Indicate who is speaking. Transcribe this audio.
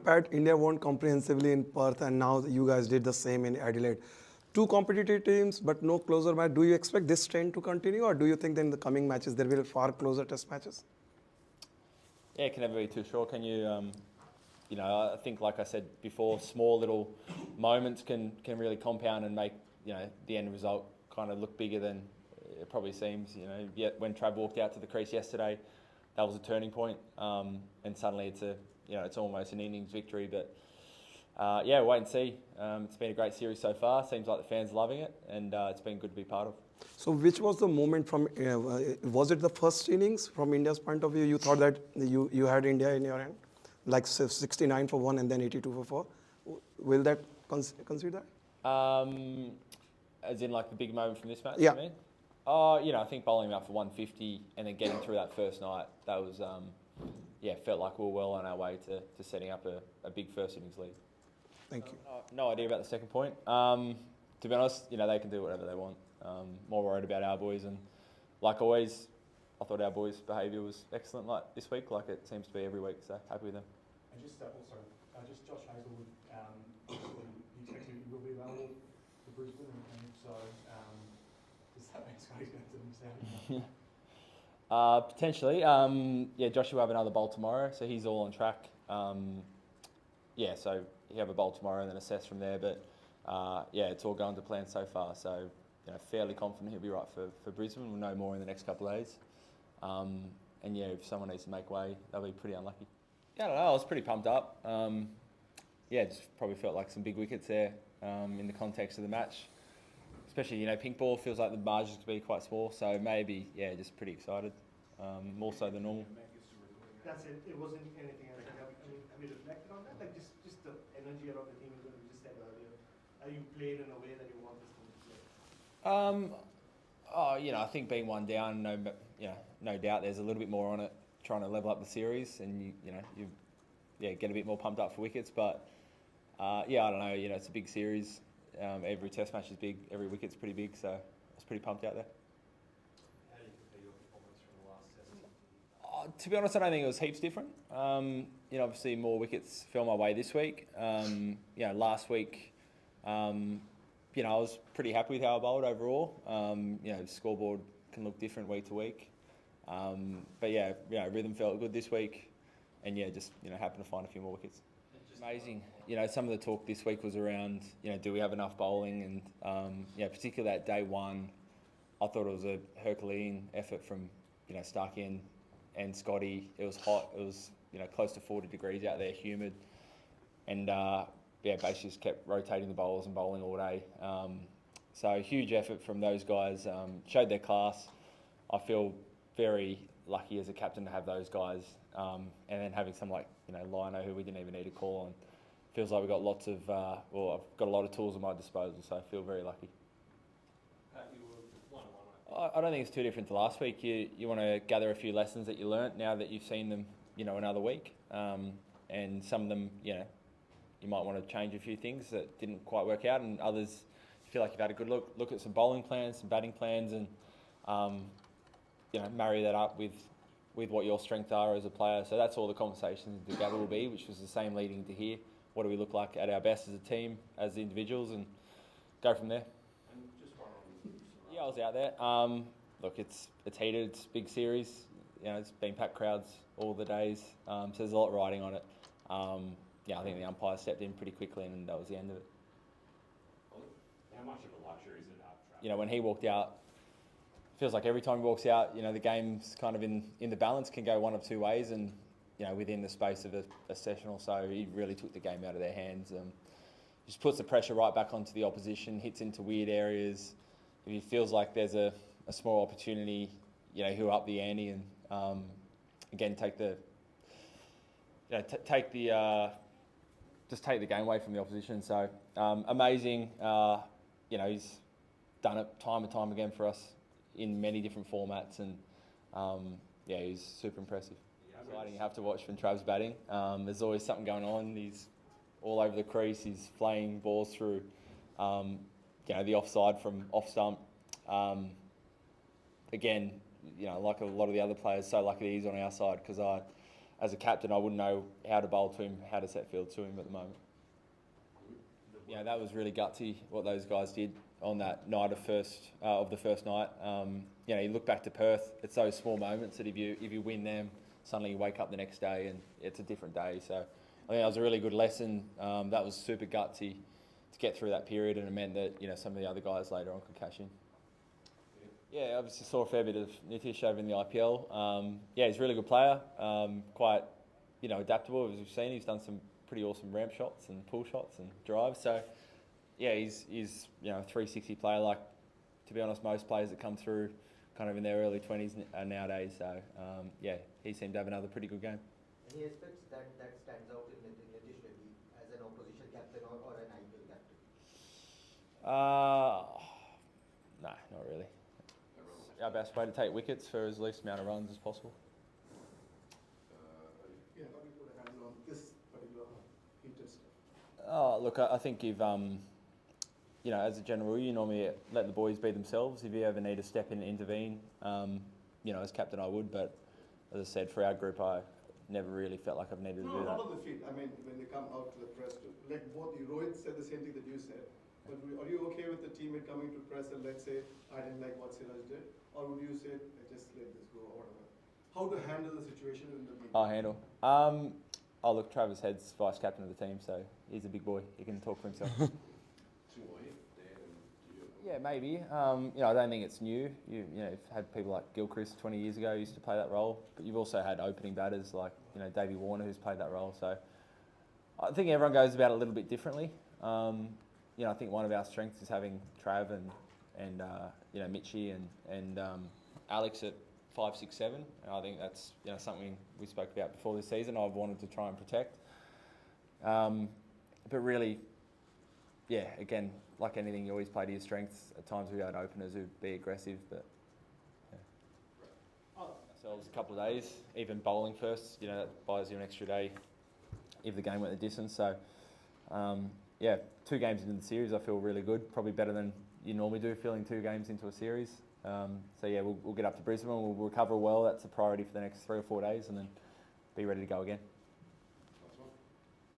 Speaker 1: Pat, India won comprehensively in Perth, and now you guys did the same in Adelaide. Two competitive teams, but no closer match. Do you expect this trend to continue, or do you think that in the coming matches there will be far closer test matches?
Speaker 2: Yeah, it can never be too sure. Can you? I think, like I said before, small little moments can really compound and make the end result kind of look bigger than it probably seems. Yet when Trav walked out to the crease yesterday, that was a turning point, and suddenly it's almost an innings victory. But wait and see. It's been a great series so far. Seems like the fans are loving it, and it's been good to be part of.
Speaker 1: So, which was the moment from? Was it the first innings from India's point of view? You thought that you had India in your hand, like 69 for one and then 82 for four. Will that consider?
Speaker 2: As in like the big moment from this match.
Speaker 1: Yeah.
Speaker 2: You mean? I think bowling him out for 150 and then getting through that first night, that was felt like we were well on our way to setting up a big first innings lead.
Speaker 1: Thank you.
Speaker 2: No idea about the second point. To be honest, they can do whatever they want. More worried about our boys, and like always, I thought our boys' behaviour was excellent like this week, like it seems to be every week, so happy with them.
Speaker 3: And just Josh Hazelwood, you expect he will be available for Brisbane, and if so, does that mean Scotty's going to miss out?
Speaker 2: Potentially. Josh will have another bowl tomorrow, so he's all on track. So he'll have a bowl tomorrow and then assess from there, but it's all going to plan so far, so fairly confident he'll be right for Brisbane. We'll know more in the next couple of days. If someone needs to make way, they'll be pretty unlucky. I don't know, I was pretty pumped up. Just probably felt like some big wickets there in the context of the match. Especially, pink ball feels like the margins could be quite small, so maybe, just pretty excited, more so than normal.
Speaker 3: That's it. It wasn't anything else. Have you reflected on that? Like just the energy around the team, as you just said earlier. Are you played in a way that you want this team to play?
Speaker 2: I think being one down, no doubt there's a little bit more on it, trying to level up the series, and you get a bit more pumped up for wickets. But I don't know. It's a big series. Every test match is big. Every wicket's pretty big. So I was pretty pumped out there.
Speaker 3: How do you compare your performance from the last test?
Speaker 2: To be honest, I don't think it was heaps different. Obviously more wickets fell my way this week. Last week, I was pretty happy with how I bowled overall. The scoreboard can look different week to week. Rhythm felt good this week, and just happened to find a few more wickets. Amazing. Some of the talk this week was around, do we have enough bowling? And particularly that day one, I thought it was a Herculean effort from Starkey and Scotty. It was hot. It was close to 40 degrees out there, humid, and basically just kept rotating the bowlers and bowling all day. So huge effort from those guys. Showed their class. I feel very lucky as a captain to have those guys, and then having some like Lino, who we didn't even need to call on. Feels like we've got lots of I've got a lot of tools at my disposal, so I feel very lucky.
Speaker 3: You were 1-1.
Speaker 2: I don't think it's too different to last week. You want to gather a few lessons that you learnt now that you've seen them another week, and some of them you might want to change a few things that didn't quite work out, and others you feel like you've had a good look at some bowling plans, some batting plans, and marry that up with what your strengths are as a player. So that's all the conversations together will be, which was the same leading to here. What do we look like at our best as a team, as individuals, and go from there.
Speaker 3: And just one on.
Speaker 2: Yeah, I was out there. Look, it's heated. It's a big series. It's been packed crowds all the days. So there's a lot riding on it. I think the umpire stepped in pretty quickly, and that was the end of it.
Speaker 4: How much of a luxury is it to have
Speaker 2: When he walked out, feels like every time he walks out, the game's kind of in the balance, can go one of two ways, and within the space of a session or so, he really took the game out of their hands. Just puts the pressure right back onto the opposition, hits into weird areas. If he feels like there's a small opportunity, he'll up the ante and again take the just take the game away from the opposition. So amazing. He's done it time and time again for us in many different formats, and he's super impressive. Exciting. You have to watch when Trav's batting. There's always something going on. He's all over the crease. He's flaying balls through, the offside from off stump. Again, like a lot of the other players, so lucky that he's on our side, because as a captain, I wouldn't know how to bowl to him, how to set field to him at the moment. Yeah, that was really gutsy what those guys did on that night of the first night. You know, you look back to Perth, it's those small moments that if you win them, suddenly you wake up the next day and it's a different day. So I think that was a really good lesson. That was super gutsy to get through that period, and it meant that, you know, some of the other guys later on could cash in. Yeah, obviously saw a fair bit of Nitish over in the IPL. Yeah, he's a really good player. Quite, you know, adaptable, as we've seen. He's done some pretty awesome ramp shots and pull shots and drives. So yeah, he's you know, a 360 player. Like, to be honest, most players that come through kind of in their early 20s nowadays. So yeah, he seemed to have another pretty good game.
Speaker 5: Any aspects that stands out in Nitish Reddy as an opposition captain or an IPL captain?
Speaker 2: No, not really. Our best way to take wickets for as least amount of runs as possible.
Speaker 6: Yeah, how do you put a handle on this particular heated stuff?
Speaker 2: Oh, look, I think if you know, as a general rule, you normally let the boys be themselves. If you ever need to step in and intervene, you know, as captain I would. But as I said, for our group, I never really felt like I've needed to do that.
Speaker 6: Not on the field. I mean, when they come out to the press, like both Rohit said the same thing that you said. But are you okay with the teammate coming to press and let's say, I didn't like what Siraj did? Or would you say, just let this go or whatever? How to handle the situation in the meeting?
Speaker 2: I'll handle. Oh, look, Travis Head's vice captain of the team, so he's a big boy. He can talk for himself. Yeah, maybe. You know, I don't think it's new. You know, you've had people like Gilchrist 20 years ago who used to play that role, but you've also had opening batters like, you know, Davey Warner who's played that role. So I think everyone goes about it a little bit differently. You know, I think one of our strengths is having Trav and you know, Mitchie and Alex at 5, 6, 7. And I think that's, you know, something we spoke about before this season. I've wanted to try and protect. But really, yeah, again, like anything, you always play to your strengths. At times we had openers who'd be aggressive, but yeah. Ourselves a couple of days, even bowling first, you know, that buys you an extra day if the game went the distance. So, yeah, 2 games into the series, I feel really good. Probably better than you normally do, feeling 2 games into a series. So yeah, we'll get up to Brisbane, we'll recover well. That's a priority for the next 3 or 4 days, and then be ready to go again.